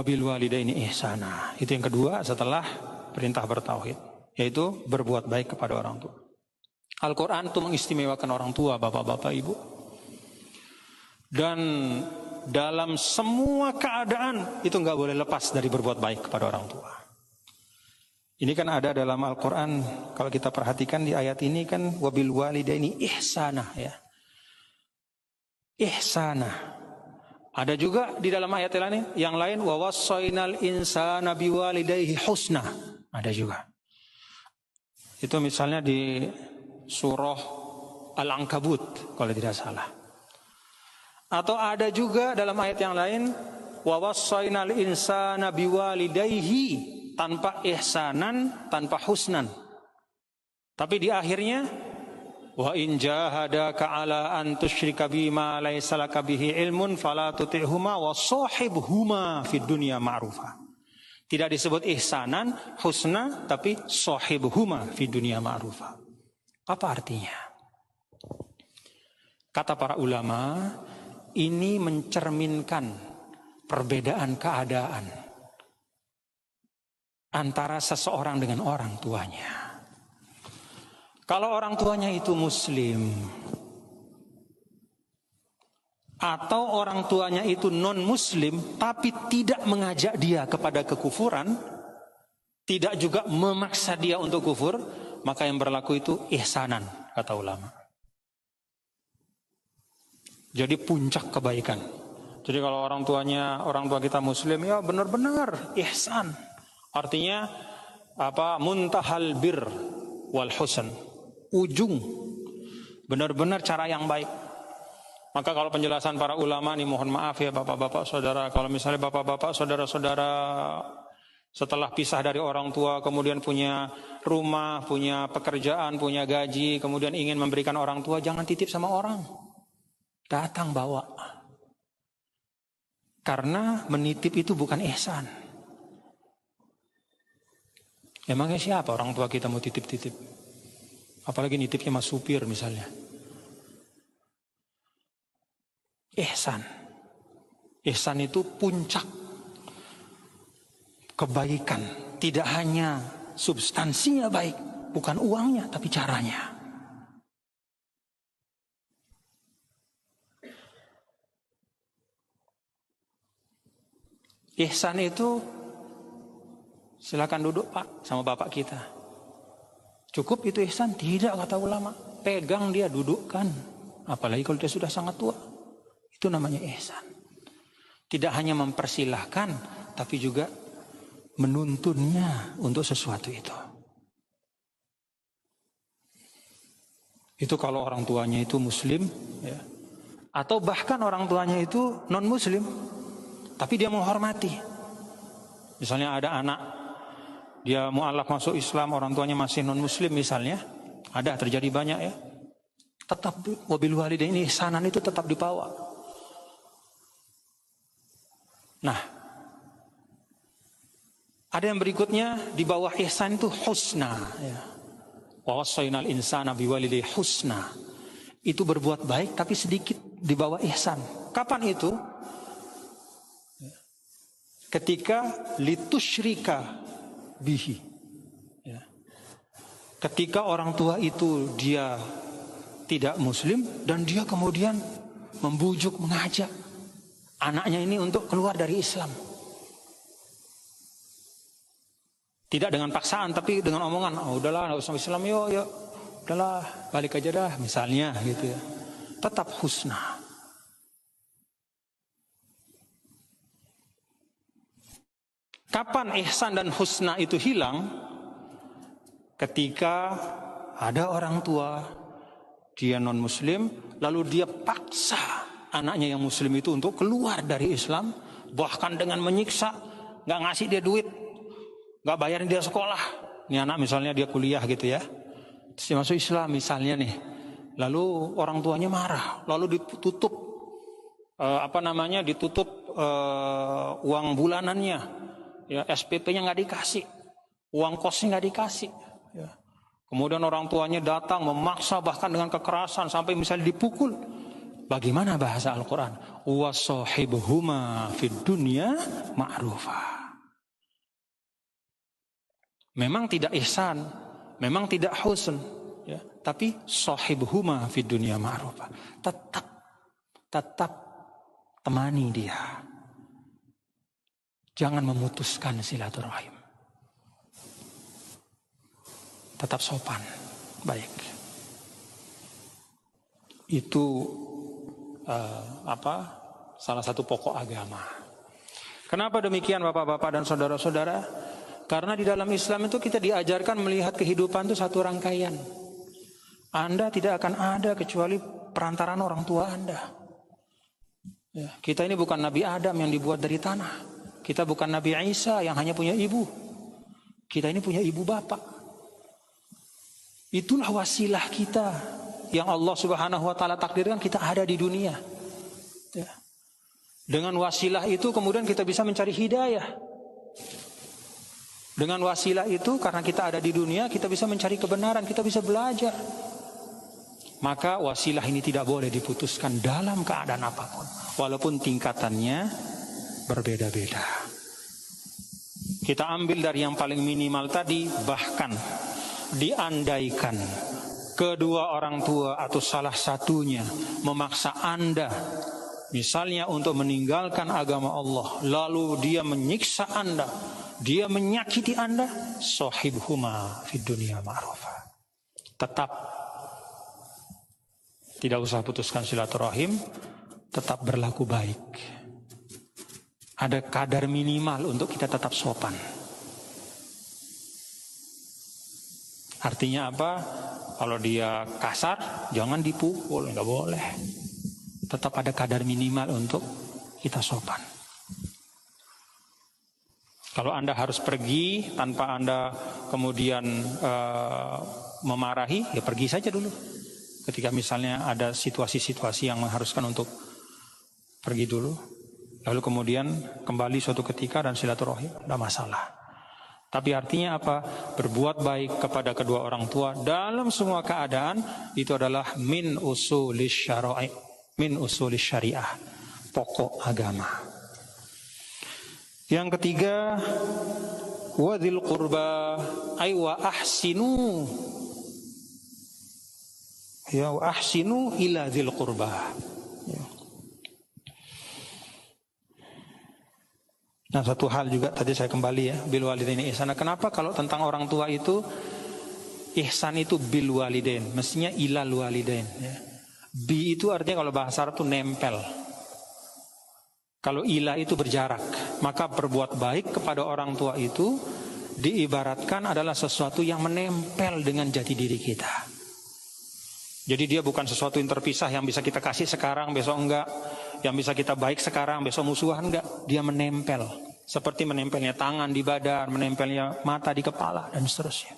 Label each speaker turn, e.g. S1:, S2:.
S1: wabil walidaini ihsana. Itu yang kedua setelah perintah bertauhid, yaitu berbuat baik kepada orang tua. Al-Quran itu mengistimewakan orang tua, bapak-bapak, ibu. Dan dalam semua keadaan itu nggak boleh lepas dari berbuat baik kepada orang tua. Ini kan ada dalam Al-Quran, kalau kita perhatikan di ayat ini kan wabil walidaini ihsana, ya. Ihsana. Ada juga di dalam ayat yang lain wa wassaynal insana biwalidayhi husna. Ada juga. Itu misalnya di surah Al-Ankabut kalau tidak salah. Atau ada juga dalam ayat yang lain wa wassaynal insana biwalidayhi, tanpa ihsanan, tanpa husnan. Tapi di akhirnya wa in jahadaka ala an tusyrika bima laysa laka bihi ilmun fala tuti'huma wa shahibhuma fid dunya ma'rufa. Tidak disebut ihsanan, husna, tapi shahibhuma fid dunya ma'rufa. Apa artinya? Kata para ulama, ini mencerminkan perbedaan keadaan antara seseorang dengan orang tuanya. Kalau orang tuanya itu muslim atau orang tuanya itu non muslim tapi tidak mengajak dia kepada kekufuran, tidak juga memaksa dia untuk kufur, maka yang berlaku itu ihsanan, kata ulama. Jadi puncak kebaikan. Jadi kalau orang tua kita muslim, ya benar-benar ihsan. Artinya apa? Muntahal bir wal husn, ujung benar-benar cara yang baik. Maka kalau penjelasan para ulama nih, mohon maaf ya bapak-bapak saudara, kalau misalnya bapak-bapak saudara-saudara setelah pisah dari orang tua kemudian punya rumah, punya pekerjaan, punya gaji, kemudian ingin memberikan orang tua, jangan titip sama orang. Datang bawa. Karena menitip itu bukan ihsan. Emangnya siapa orang tua kita mau titip-titip? Apalagi nitipnya mas supir misalnya. Ihsan. Ihsan itu puncak kebaikan. Tidak hanya substansinya baik, bukan uangnya, tapi caranya. Ihsan itu, silakan duduk Pak sama bapak kita. Cukup itu ihsan? Tidak, kata ulama. Pegang dia, dudukkan. Apalagi kalau dia sudah sangat tua. Itu namanya ihsan. Tidak hanya mempersilahkan, tapi juga menuntunnya untuk sesuatu itu. Itu kalau orang tuanya itu muslim, ya. Atau bahkan orang tuanya itu non muslim, tapi dia menghormati. Misalnya ada anak, dia mu'alaf masuk Islam, orang tuanya masih non muslim misalnya. Ada, terjadi banyak ya. Tetap wabil walidaini ihsanan itu tetap dibawa. Nah, ada yang berikutnya di bawah ihsan itu husna, ya. Wa wassaynal insana biwalidayhi husna. Itu berbuat baik tapi sedikit di bawah ihsan. Kapan itu? Ketika litusyrika bihi, ya. Ketika orang tua itu dia tidak muslim dan dia kemudian membujuk, mengajak anaknya ini untuk keluar dari Islam. Tidak dengan paksaan, tapi dengan omongan, oh udahlah nggak usah Islam, yuk, udahlah balik aja dah, misalnya gitu ya. Tetap husna. Kapan ihsan dan husna itu hilang? Ketika ada orang tua, dia non muslim, lalu dia paksa anaknya yang muslim itu untuk keluar dari Islam, bahkan dengan menyiksa, nggak ngasih dia duit, nggak bayarin dia sekolah. Ini anak misalnya dia kuliah gitu ya, terus dia masuk Islam misalnya nih, lalu orang tuanya marah, lalu ditutup ditutup uang bulanannya, ya SPP-nya nggak dikasih, uang kosnya nggak dikasih, ya. Kemudian orang tuanya datang memaksa bahkan dengan kekerasan sampai misalnya dipukul. Bagaimana bahasa Al-Quran? Wasohibuhuma fid dunya ma'rufa. Memang tidak ihsan, memang tidak husn, ya, tapi sohibuhuma fid dunya ma'rufa. Tetap temani dia. Jangan memutuskan silaturahim. Tetap sopan, baik. Itu salah satu pokok agama. Kenapa demikian bapak-bapak dan saudara-saudara? Karena di dalam Islam itu kita diajarkan melihat kehidupan itu satu rangkaian. Anda tidak akan ada kecuali perantaraan orang tua Anda. Ya, kita ini bukan Nabi Adam yang dibuat dari tanah. Kita bukan Nabi Isa yang hanya punya ibu. Kita ini punya ibu bapak. Itulah wasilah kita yang Allah Subhanahu wa taala takdirkan kita ada di dunia. Ya. Dengan wasilah itu kemudian kita bisa mencari hidayah. Dengan wasilah itu karena kita ada di dunia kita bisa mencari kebenaran, kita bisa belajar. Maka wasilah ini tidak boleh diputuskan dalam keadaan apapun, walaupun tingkatannya berbeda-beda. Kita ambil dari yang paling minimal tadi, bahkan diandaikan kedua orang tua atau salah satunya memaksa Anda misalnya untuk meninggalkan agama Allah, lalu dia menyiksa Anda, dia menyakiti Anda, sohibhuma fid dunya ma'rufa. Tetap tidak usah putuskan silaturahim, tetap berlaku baik. Ada kadar minimal untuk kita tetap sopan. Artinya apa? Kalau dia kasar, jangan dipukul, nggak boleh. Tetap ada kadar minimal untuk kita sopan. Kalau Anda harus pergi tanpa Anda kemudian memarahi, ya pergi saja dulu. Ketika misalnya ada situasi-situasi yang mengharuskan untuk pergi dulu, lalu kemudian kembali suatu ketika dan silaturahim, tidak masalah. Tapi artinya apa? Berbuat baik kepada kedua orang tua dalam semua keadaan itu adalah min usulis syara'i, min usulis syariah, pokok agama. Yang ketiga, wadzil qurba ay wa ahsinu. Ya wa ahsinu ila dzil qurba. Ya. Nah, satu hal juga tadi saya kembali ya, bil walidaini ihsana. Kenapa kalau tentang orang tua itu ihsan itu bil walidain, mestinya ilal walidain ya. Bi itu artinya kalau bahasa Arab itu nempel. Kalau ila itu berjarak, maka berbuat baik kepada orang tua itu diibaratkan adalah sesuatu yang menempel dengan jati diri kita. Jadi dia bukan sesuatu yang terpisah yang bisa kita kasih sekarang, besok enggak. Yang bisa kita baik sekarang, besok musuhan enggak. Dia menempel. Seperti menempelnya tangan di badan, menempelnya mata di kepala, dan seterusnya.